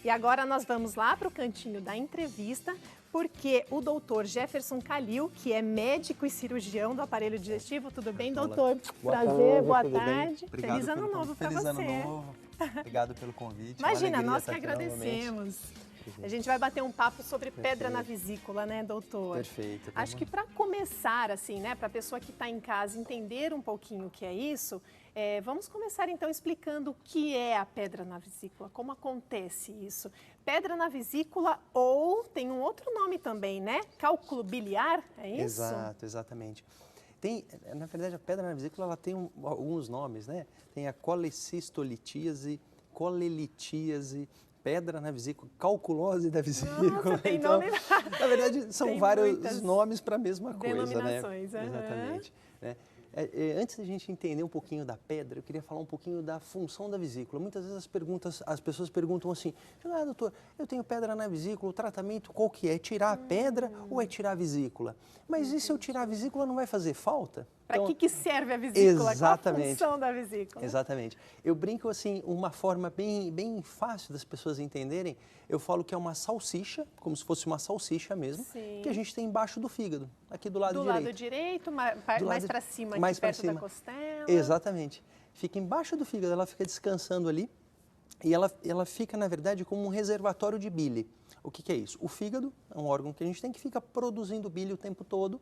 E agora nós vamos lá para o cantinho da entrevista, porque o doutor Jefferson Calil, que é médico e cirurgião do aparelho digestivo. Tudo bem, doutor? Prazer, boa tarde. Feliz ano novo para você. Feliz ano novo. Obrigado pelo convite. Imagina, nós que agradecemos. A gente vai bater um papo sobre pedra na vesícula, né, doutor? Perfeito. Acho que para começar, assim, né, para a pessoa que está em casa entender um pouquinho o que é isso, vamos começar então explicando o que é a pedra na vesícula, como acontece isso. Pedra na vesícula ou tem um outro nome também, né? Cálculo biliar, é isso? Exato, exatamente. Na verdade, a pedra na vesícula ela tem alguns nomes, né? Tem a colecistolitíase, colelitíase, pedra na vesícula, calculose da vesícula. Nossa, tem então, nome... Na verdade, são tem vários nomes para a mesma coisa, né? Denominações. Exatamente. Né? Antes da gente entender um pouquinho da pedra, eu queria falar um pouquinho da função da vesícula. Muitas vezes as pessoas perguntam assim, doutor, eu tenho pedra na vesícula, o tratamento qual que é? Tirar a pedra ou é tirar a vesícula? Mas e se eu tirar a vesícula não vai fazer falta? Para que serve a vesícula? Exatamente. Qual a função da vesícula? Exatamente. Eu brinco assim, uma forma bem fácil das pessoas entenderem, eu falo que é uma salsicha, como se fosse uma salsicha mesmo, Sim. que a gente tem embaixo do fígado, aqui do lado direito. Do lado direito, mais para cima, mais aqui perto cima. da costela. Exatamente. Fica embaixo do fígado, ela fica descansando ali e ela fica, na verdade, como um reservatório de bile. O que é isso? O fígado é um órgão que a gente tem que fica produzindo bile o tempo todo.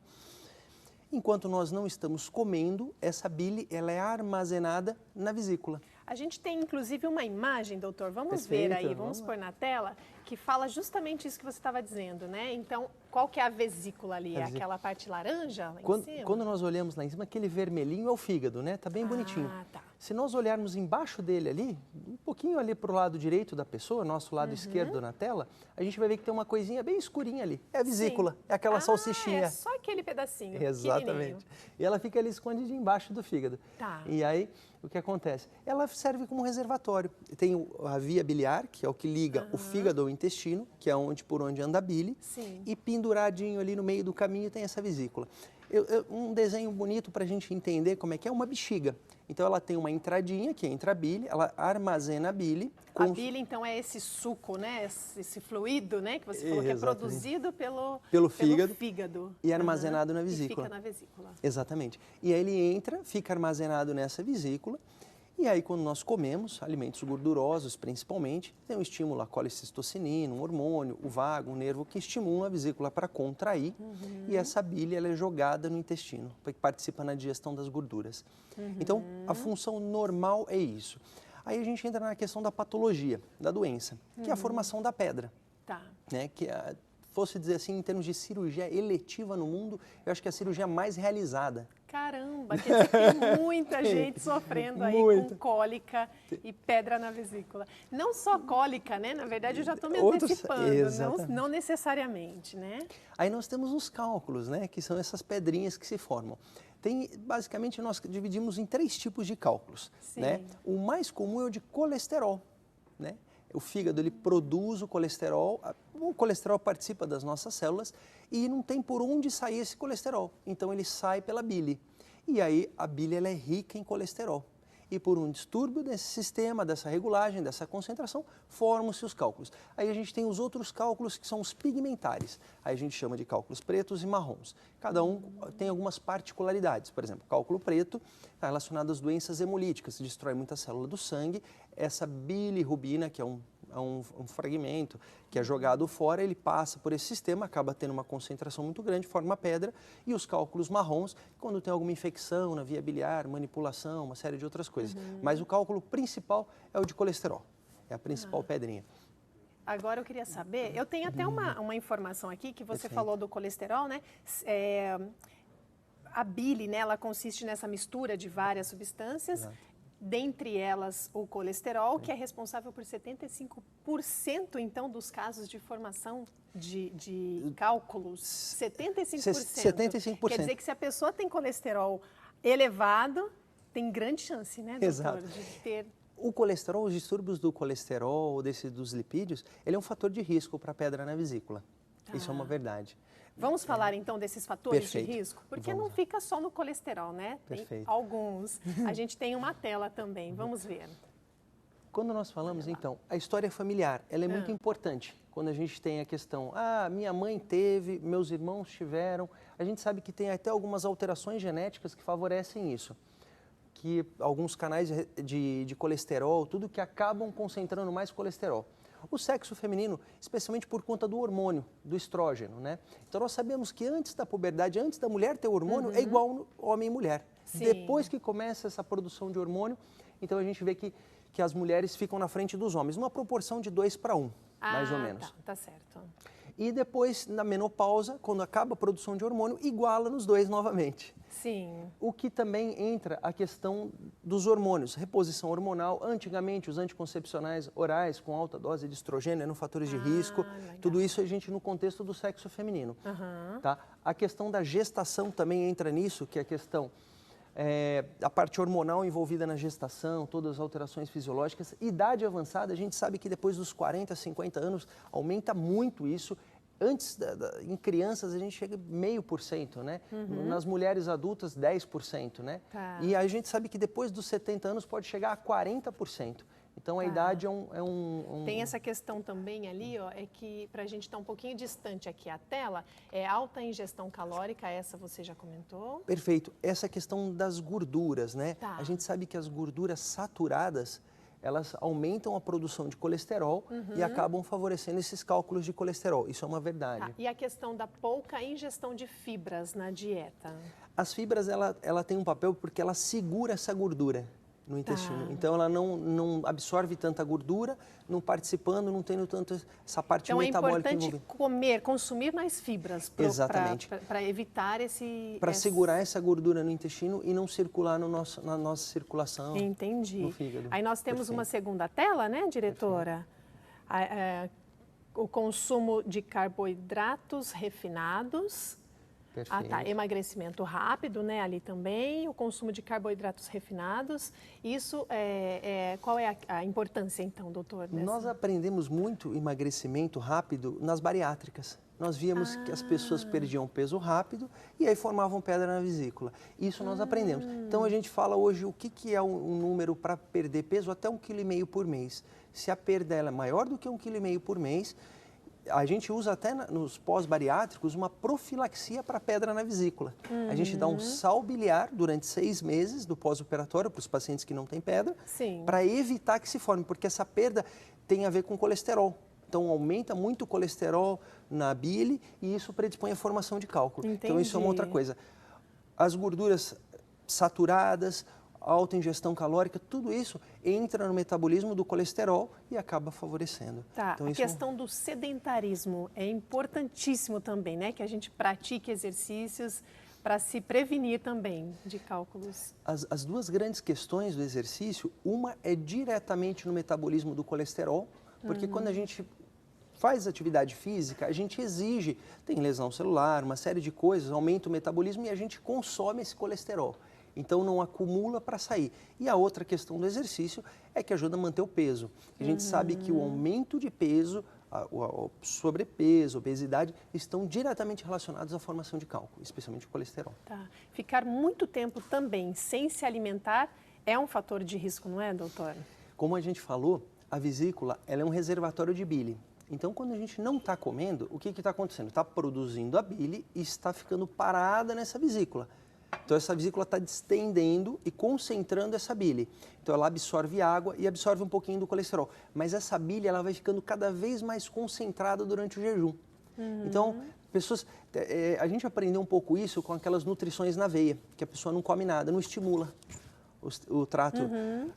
Enquanto nós não estamos comendo, essa bile ela é armazenada na vesícula. A gente tem inclusive uma imagem, doutor, vamos Perfeito, ver aí, vamos pôr na tela, que fala justamente isso que você estava dizendo, né? Então, qual que é a vesícula ali? É aquela parte laranja lá em cima? Quando nós olhamos lá em cima, aquele vermelhinho é o fígado, né? Tá bem bonitinho. Tá. Se nós olharmos embaixo dele ali, um pouquinho ali para o lado direito da pessoa, nosso lado esquerdo na tela, a gente vai ver que tem uma coisinha bem escurinha ali. É a vesícula, Sim. é aquela salsichinha. É só aquele pedacinho. Exatamente. E ela fica ali escondidinha embaixo do fígado. Tá. E aí, o que acontece? Ela serve como reservatório. Tem a via biliar, que é o que liga o fígado ao intestino, que é por onde anda a bile. Sim. E penduradinho ali no meio do caminho tem essa vesícula. Um desenho bonito para a gente entender como é que é uma bexiga. Então, ela tem uma entradinha, que entra a bile, ela armazena a bile. A bile, então, é esse suco, né? Esse fluido, né? Que você falou que é produzido pelo fígado. E armazenado na vesícula. E fica na vesícula. Exatamente. E aí ele entra, fica armazenado nessa vesícula. E aí, quando nós comemos, alimentos gordurosos principalmente, tem um estímulo à colecistocinina, um hormônio, o vago, um nervo que estimulam a vesícula para contrair. E essa bile ela é jogada no intestino, que participa na digestão das gorduras. Então, a função normal é isso. Aí a gente entra na questão da patologia, da doença, que é a formação da pedra. Tá. Né? Que fosse dizer assim, em termos de cirurgia eletiva no mundo, eu acho que é a cirurgia mais realizada. Caramba, quer dizer que tem muita gente sofrendo aí com cólica e pedra na vesícula. Não só cólica, né? Na verdade, eu já estou me antecipando, não necessariamente, né? Aí nós temos os cálculos, né? Que são essas pedrinhas que se formam. Basicamente, nós dividimos em 3 tipos de cálculos, né? O mais comum é o de colesterol, né? O fígado ele produz o colesterol participa das nossas células e não tem por onde sair esse colesterol, então ele sai pela bile. E aí a bile ela é rica em colesterol. E por um distúrbio desse sistema, dessa regulagem, dessa concentração, formam-se os cálculos. Aí a gente tem os outros cálculos que são os pigmentares. Aí a gente chama de cálculos pretos e marrons. Cada um tem algumas particularidades. Por exemplo, o cálculo preto está relacionado às doenças hemolíticas, destrói muita célula do sangue. Essa bilirrubina, que é um fragmento que é jogado fora, ele passa por esse sistema, acaba tendo uma concentração muito grande, forma pedra, e os cálculos marrons, quando tem alguma infecção na via biliar, manipulação, uma série de outras coisas. Mas o cálculo principal é o de colesterol, é a principal pedrinha. Agora eu queria saber, eu tenho até uma informação aqui, que você falou do colesterol, né? A bile, né, ela consiste nessa mistura de várias substâncias. Exato. Dentre elas o colesterol, que é responsável por 75% então dos casos de formação de cálculos. 75%. 75%. Quer dizer que se a pessoa tem colesterol elevado, tem grande chance, né, doutor, Exato. de ter... O colesterol, os distúrbios do colesterol, dos lipídios, ele é um fator de risco para a pedra na vesícula. Isso é uma verdade. Vamos falar então desses fatores Perfeito. De risco? Porque não fica só no colesterol, né? Tem Perfeito. alguns. A gente tem uma tela também, vamos ver. Quando nós falamos, então, a história familiar, ela é muito importante. Quando a gente tem a questão, minha mãe teve, meus irmãos tiveram, a gente sabe que tem até algumas alterações genéticas que favorecem isso. Que alguns canais de colesterol, tudo que acabam concentrando mais colesterol. O sexo feminino, especialmente por conta do hormônio, do estrógeno, né? Então nós sabemos que antes da puberdade, antes da mulher ter hormônio, é igual homem e mulher. Sim. Depois que começa essa produção de hormônio, então a gente vê que as mulheres ficam na frente dos homens, numa proporção de 2:1, mais ou menos. Tá certo. E depois, na menopausa, quando acaba a produção de hormônio, iguala nos dois novamente. Sim. O que também entra a questão dos hormônios, reposição hormonal. Antigamente, os anticoncepcionais orais com alta dose de estrogênio eram fatores de risco. Legal. Tudo isso a gente no contexto do sexo feminino. Tá? A questão da gestação também entra nisso, que é a questão a parte hormonal envolvida na gestação, todas as alterações fisiológicas. Idade avançada, a gente sabe que depois dos 40, 50 anos, aumenta muito isso. Antes, em crianças, a gente chega 0,5%, né? Nas mulheres adultas, 10%, né? Tá. E a gente sabe que depois dos 70 anos pode chegar a 40%. Então, a idade Tem essa questão também ali, ó, é que para a gente estar um pouquinho distante aqui a tela, é alta ingestão calórica, essa você já comentou? Perfeito. Essa questão das gorduras, né? Tá. A gente sabe que as gorduras saturadas, elas aumentam a produção de colesterol e acabam favorecendo esses cálculos de colesterol. Isso é uma verdade. Tá. E a questão da pouca ingestão de fibras na dieta? As fibras, ela tem um papel porque ela segura essa gordura no intestino. Então, ela não absorve tanta gordura, não participando, não tendo tanto essa parte metabólica envolvida. Então, é importante consumir mais fibras para evitar Para segurar essa gordura no intestino e não circular na nossa circulação. Entendi. No fígado. Aí nós temos uma segunda tela, né, diretora? O consumo de carboidratos refinados. Perfeito. Tá. Emagrecimento rápido, né? Ali também, o consumo de carboidratos refinados. Isso, qual é a importância, então, doutor? Nós aprendemos muito emagrecimento rápido nas bariátricas. Nós víamos que as pessoas perdiam peso rápido e aí formavam pedra na vesícula. Isso nós aprendemos. Então, a gente fala hoje o que é um número para perder peso até 1,5 kg por mês. Se a perda é maior do que 1,5 kg por mês, a gente usa até nos pós-bariátricos uma profilaxia para pedra na vesícula. A gente dá um sal biliar durante 6 meses do pós-operatório para os pacientes que não têm pedra, para evitar que se forme, porque essa perda tem a ver com colesterol. Então, aumenta muito o colesterol na bile e isso predispõe à formação de cálculo. Entendi. Então, isso é uma outra coisa. As gorduras saturadas, alta ingestão calórica, tudo isso entra no metabolismo do colesterol e acaba favorecendo. Tá, então, a questão do sedentarismo é importantíssimo também, né? Que a gente pratique exercícios para se prevenir também de cálculos. As duas grandes questões do exercício, uma é diretamente no metabolismo do colesterol, porque quando a gente faz atividade física, a gente exige, tem lesão celular, uma série de coisas, aumenta o metabolismo e a gente consome esse colesterol. Então, não acumula para sair. E a outra questão do exercício é que ajuda a manter o peso. A gente sabe que o aumento de peso, o sobrepeso, a obesidade, estão diretamente relacionados à formação de cálculo, especialmente o colesterol. Tá. Ficar muito tempo também sem se alimentar é um fator de risco, não é, doutor? Como a gente falou, a vesícula ela é um reservatório de bile. Então, quando a gente não está comendo, o que está acontecendo? Está produzindo a bile e está ficando parada nessa vesícula. Então, essa vesícula está distendendo e concentrando essa bile. Então, ela absorve água e absorve um pouquinho do colesterol. Mas essa bile ela vai ficando cada vez mais concentrada durante o jejum. Então, a gente aprendeu um pouco isso com aquelas nutrições na veia, que a pessoa não come nada, não estimula o trato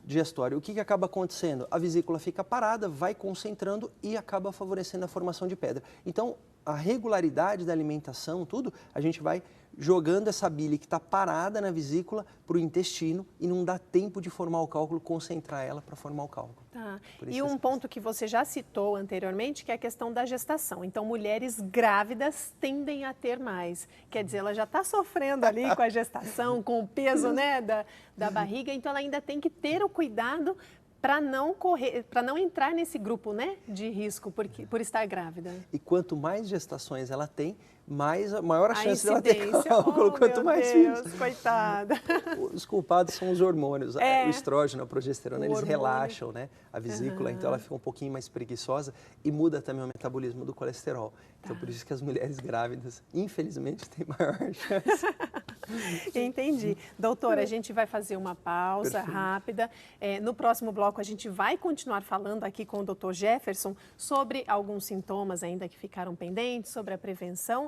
digestório. O que acaba acontecendo? A vesícula fica parada, vai concentrando e acaba favorecendo a formação de pedra. Então, a regularidade da alimentação, tudo, a gente vai jogando essa bile que está parada na vesícula para o intestino e não dá tempo de formar o cálculo, concentrar ela para formar o cálculo. Tá. E um ponto que você já citou anteriormente, que é a questão da gestação. Então, mulheres grávidas tendem a ter mais. Quer dizer, ela já está sofrendo ali com a gestação, com o peso, né, da barriga, então ela ainda tem que ter o cuidado para não entrar nesse grupo, né, de risco por estar grávida. E quanto mais gestações ela tem, maior a chance dela ter incidência. cálculo, quanto mais filhos. Coitada. Os culpados são os hormônios, o estrógeno, a progesterona, eles relaxam, né, a vesícula, então ela fica um pouquinho mais preguiçosa e muda também o metabolismo do colesterol. Então por isso que as mulheres grávidas, infelizmente, têm maior chance. Entendi. Doutora, a gente vai fazer uma pausa rápida. No próximo bloco a gente vai continuar falando aqui com o Dr. Jefferson sobre alguns sintomas ainda que ficaram pendentes, sobre a prevenção.